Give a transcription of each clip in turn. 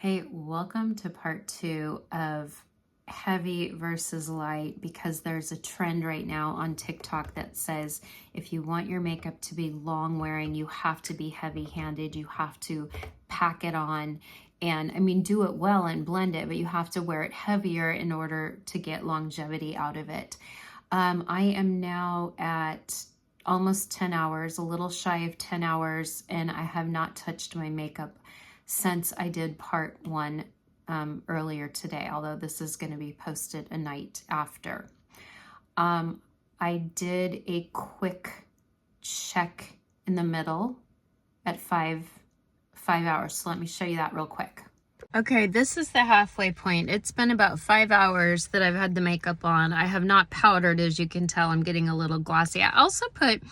Hey, welcome to part 2 of heavy versus light, because there's a trend right now on TikTok that says if you want your makeup to be long wearing, you have to be heavy handed. You have to pack it on and do it well and blend it, but you have to wear it heavier in order to get longevity out of it. I am now at almost 10 hours, a little shy of 10 hours, and I have not touched my makeup since I did part 1 earlier today, although this is going to be posted a night after. I did a quick check in the middle at 5 hours. So let me show you that real quick. Okay, this is the halfway point. It's been about 5 hours that I've had the makeup on. I have not powdered, as you can tell. I'm getting a little glossy. I also put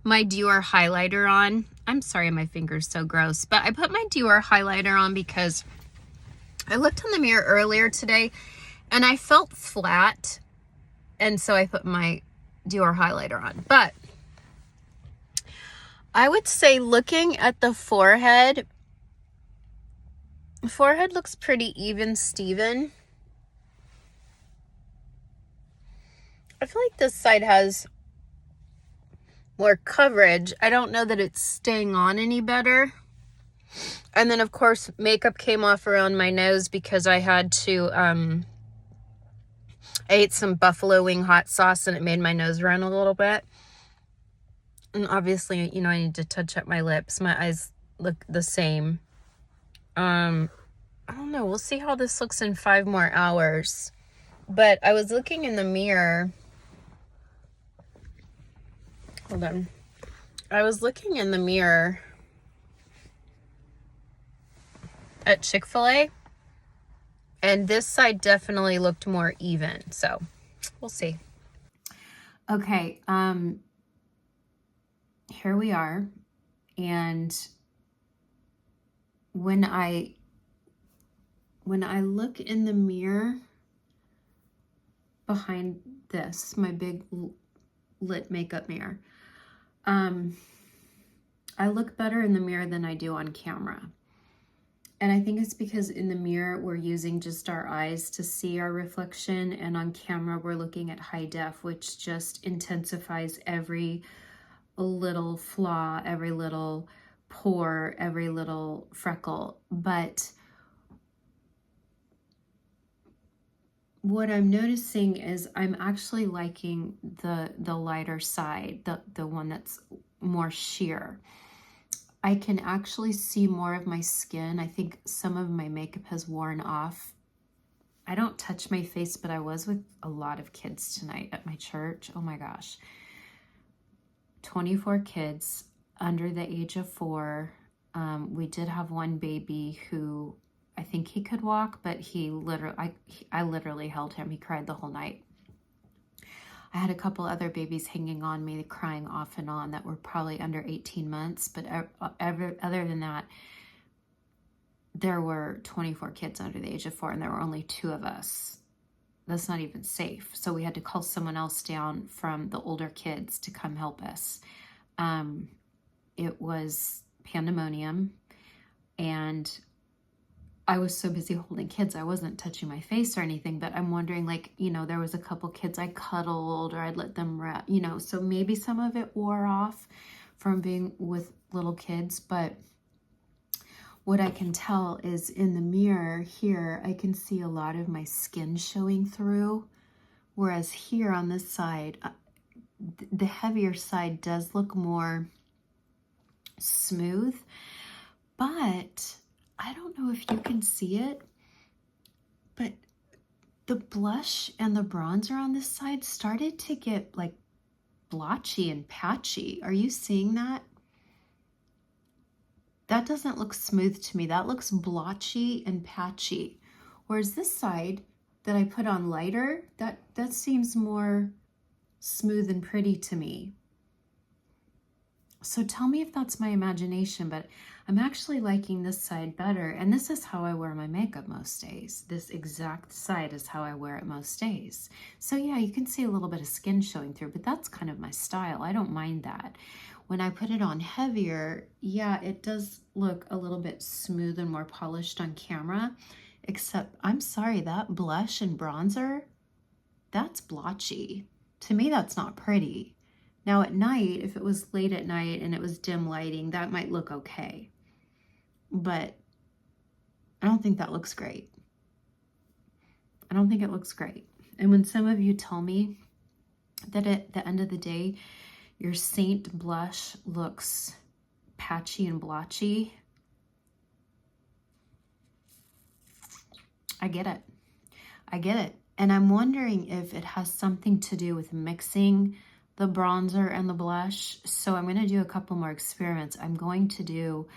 my Dior highlighter on. I'm sorry, my finger's so gross, but I put my Dior highlighter on because I looked in the mirror earlier today and I felt flat, and so I put my Dior highlighter on. But I would say, looking at the forehead looks pretty even Steven. I feel like this side has more coverage. I don't know that it's staying on any better. And then of course makeup came off around my nose because I had to I ate some buffalo wing hot sauce and it made my nose run a little bit. And obviously, I need to touch up my lips. My eyes look the same. I don't know. We'll see how this looks in 5 more hours. But I was looking in the mirror. Hold on. I was looking in the mirror at Chick-fil-A, and this side definitely looked more even. So we'll see. Okay. Here we are. And when I look in the mirror behind this, my big lit makeup mirror, I look better in the mirror than I do on camera. And I think it's because in the mirror, we're using just our eyes to see our reflection. And on camera, we're looking at high def, which just intensifies every little flaw, every little pore, every little freckle. But what I'm noticing is I'm actually liking the lighter side, the one that's more sheer. I can actually see more of my skin. I think some of my makeup has worn off. I don't touch my face, but I was with a lot of kids tonight at my church. Oh my gosh. 24 kids under the age of 4. We did have one baby who, I think he could walk, but I literally held him. He cried the whole night. I had a couple other babies hanging on me, crying off and on, that were probably under 18 months. But other than that, there were 24 kids under the age of 4, and there were only 2 of us. That's not even safe. So we had to call someone else down from the older kids to come help us. It was pandemonium, and I was so busy holding kids, I wasn't touching my face or anything, but I'm wondering, there was a couple kids I cuddled, or I'd let them wrap, so maybe some of it wore off from being with little kids. But what I can tell is in the mirror here, I can see a lot of my skin showing through, whereas here on this side, the heavier side does look more smooth. But I don't know if you can see it, but the blush and the bronzer on this side started to get like blotchy and patchy. Are you seeing that? That doesn't look smooth to me. That looks blotchy and patchy. Whereas this side that I put on lighter, that seems more smooth and pretty to me. So tell me if that's my imagination, but I'm actually liking this side better. And this is how I wear my makeup most days. This exact side is how I wear it most days. So yeah, you can see a little bit of skin showing through, but that's kind of my style. I don't mind that. When I put it on heavier, yeah, it does look a little bit smooth and more polished on camera, except I'm sorry, that blush and bronzer, that's blotchy. To me, that's not pretty. Now at night, if it was late at night and it was dim lighting, that might look okay. But I don't think that looks great. I don't think it looks great. And when some of you tell me that at the end of the day, your Seint blush looks patchy and blotchy, I get it. I get it. And I'm wondering if it has something to do with mixing the bronzer and the blush. So I'm going to do a couple more experiments. I'm going to do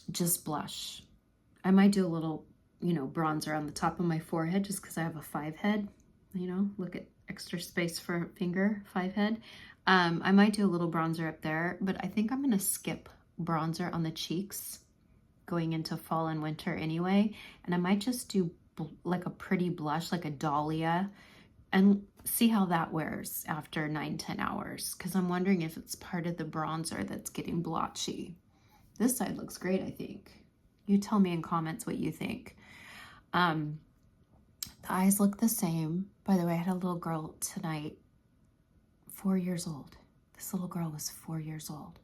just blush. I might do a little, you know, bronzer on the top of my forehead just because I have a 5 head. You know, look at extra space for a finger, 5 head. I might do a little bronzer up there, but I think I'm going to skip bronzer on the cheeks going into fall and winter anyway. And I might just do like a pretty blush, like a dahlia, and see how that wears after 9-10 hours. Because I'm wondering if it's part of the bronzer that's getting blotchy. This side looks great, I think. You tell me in comments what you think. The eyes look the same. By the way, I had a little girl tonight, 4 years old. This little girl was 4 years old.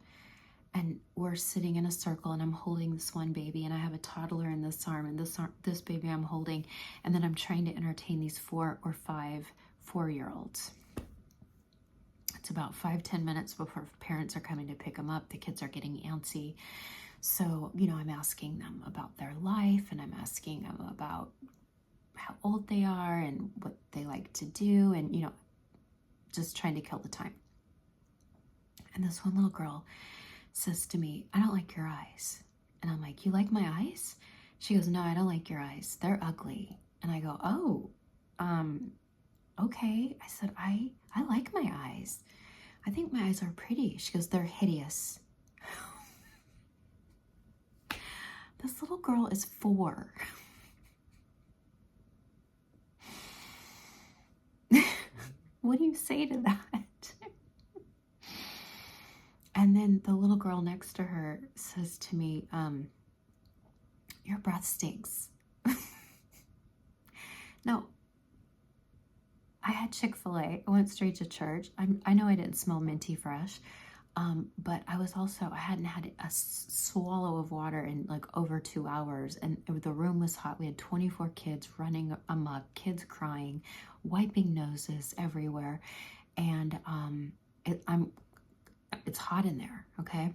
And we're sitting in a circle and I'm holding this one baby and I have a toddler in this arm and this baby I'm holding. And then I'm trying to entertain these 4 or 5 4-year-olds. It's about 5-10 minutes before parents are coming to pick them up. The kids are getting antsy. So, you know, I'm asking them about their life and I'm asking them about how old they are and what they like to do and, you know, just trying to kill the time. And this one little girl says to me, I don't like your eyes. And I'm like, you like my eyes? She goes, no, I don't like your eyes. They're ugly. And I go, oh, okay. I said, I like my eyes. I think my eyes are pretty. She goes, they're hideous. This little girl is 4. What do you say to that? And then the little girl next to her says to me, your breath stinks. Now, I had Chick-fil-A. I went straight to church. I know I didn't smell minty fresh, but I hadn't had a swallow of water in like over 2 hours. And the room was hot. We had 24 kids running amok, kids crying, wiping noses everywhere. And it's hot in there, okay?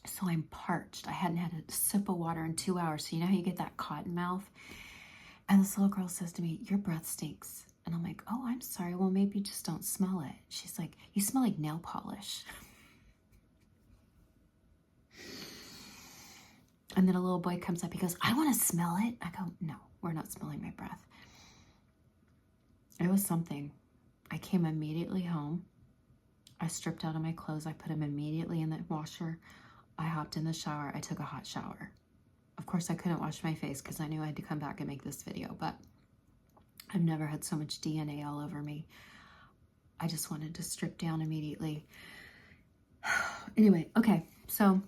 So I'm parched. I hadn't had a sip of water in 2 hours. So you know how you get that cotton mouth? And this little girl says to me, your breath stinks. And I'm like, oh, I'm sorry. Well, maybe you just don't smell it. She's like, you smell like nail polish. And then a little boy comes up. He goes, I want to smell it. I go, no, we're not smelling my breath. It was something. I came immediately home. I stripped out of my clothes. I put them immediately in the washer. I hopped in the shower. I took a hot shower. Of course, I couldn't wash my face because I knew I had to come back and make this video, but I've never had so much DNA all over me. I just wanted to strip down immediately. Anyway, okay, so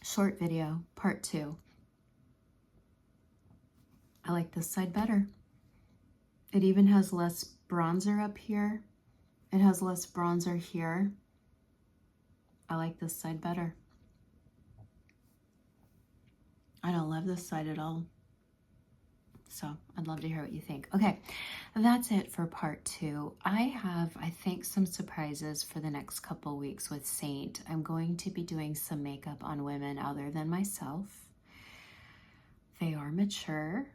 short video, part 2. I like this side better. It even has less bronzer up here. It has less bronzer here. I like this side better. I don't love this side at all. So I'd love to hear what you think. Okay, that's it for part 2. I have, I think, some surprises for the next couple weeks with Seint. I'm going to be doing some makeup on women other than myself. They are mature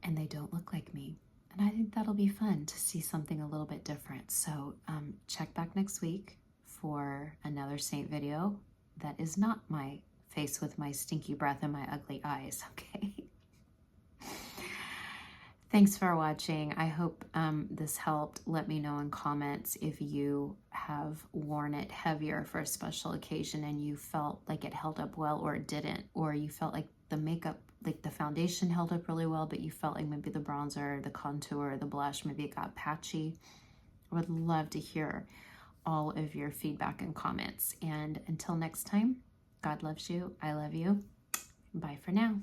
and they don't look like me. And I think that'll be fun to see something a little bit different. So check back next week for another Seint video that is not my face with my stinky breath and my ugly eyes, okay? Thanks for watching. I hope this helped. Let me know in comments if you have worn it heavier for a special occasion and you felt like it held up well or it didn't, or you felt like the makeup, like the foundation held up really well, but you felt like maybe the bronzer, the contour, the blush, maybe it got patchy. I would love to hear all of your feedback and comments. And until next time, God loves you. I love you. Bye for now.